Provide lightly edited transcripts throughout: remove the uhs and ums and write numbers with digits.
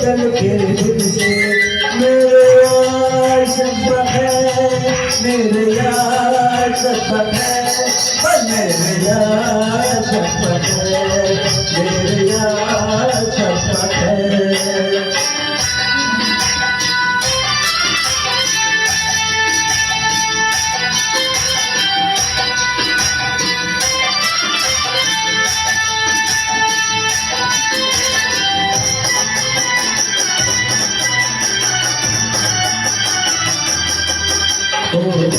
निकल के दिल से। मेरे यार शब्द है, मेरे यार शब्द है, मेरे यार शब्द है, मेरे यार शब्द है।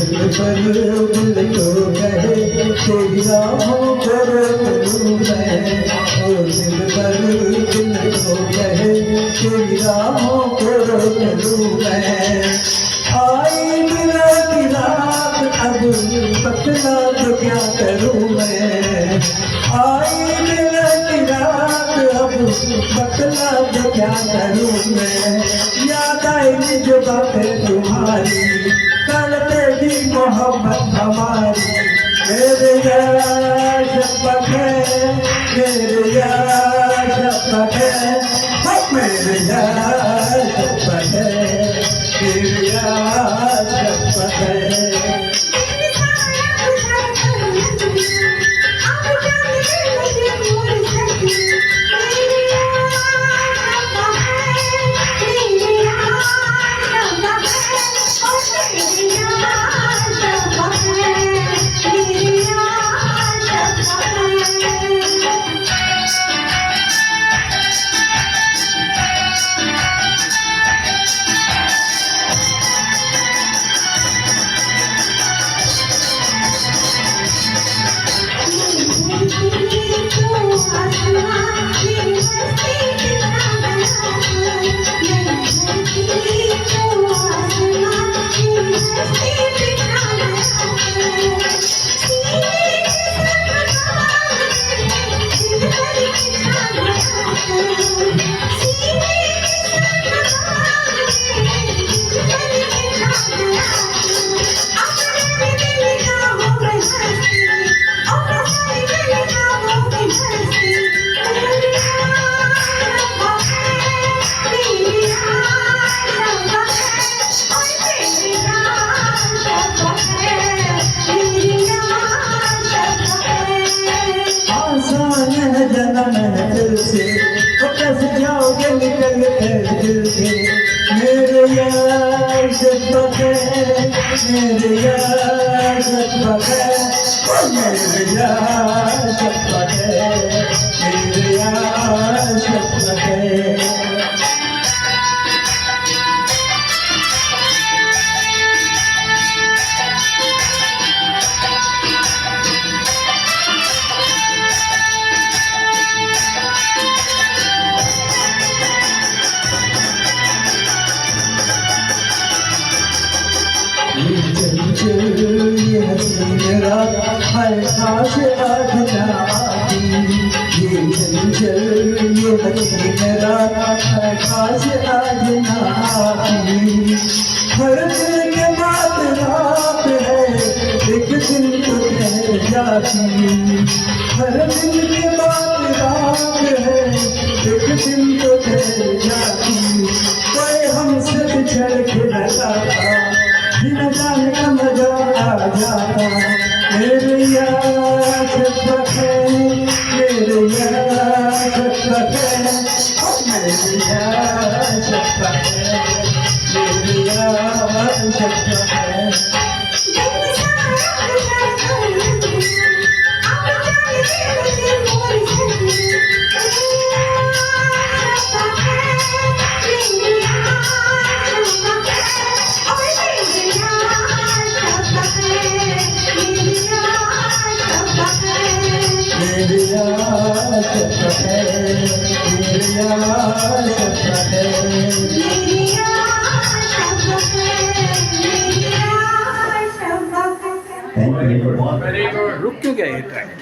दिल पर दिल तो कहे तेरी राहों पर चलूं मैं। दिल पर दिल तो कहे तेरी राहों पर चलूं मैं। आई मिला की रात अब बतला तो क्या करूं मैं। आई मिला की रात अब बतला तो क्या करूं मैं। याद आई जो बातें तुम्हारी करते भी मोहब्बत हमारी। मेरे यार शब्द है, मेरे यार शब्द है, मेरे यार शब्द है, मेरे यार शब्द है। दिल से तो कैसे जाओगे निकल कर दिल से। मेरे यार शब्द है, मेरे यार शब्द है, मेरे यार शब्द है, मेरे यार शब्द है। ये हसीन रात हर खास आज ना आती। ये चंचल ये हसीन रात हर खास आज ना आती। हर दिन के बाद रात है एक दिन तो ठहर जाती। हर दिन के बाद रात है एक दिन तो ठहर जाती। कोई हमसे बिछड़ के रहता था बिना जाने का मजा आ जाता। मेरे यार शब्द है, मेरे यार शब्द है, मेरे यार शब्द है, मेरे यार शब्द है। मेरे यार शब्द है, मेरे यार शब्द है, मेरे यार शब्द है, मेरे यार शब्द है। रुक क्यों गया ये ट्रैक?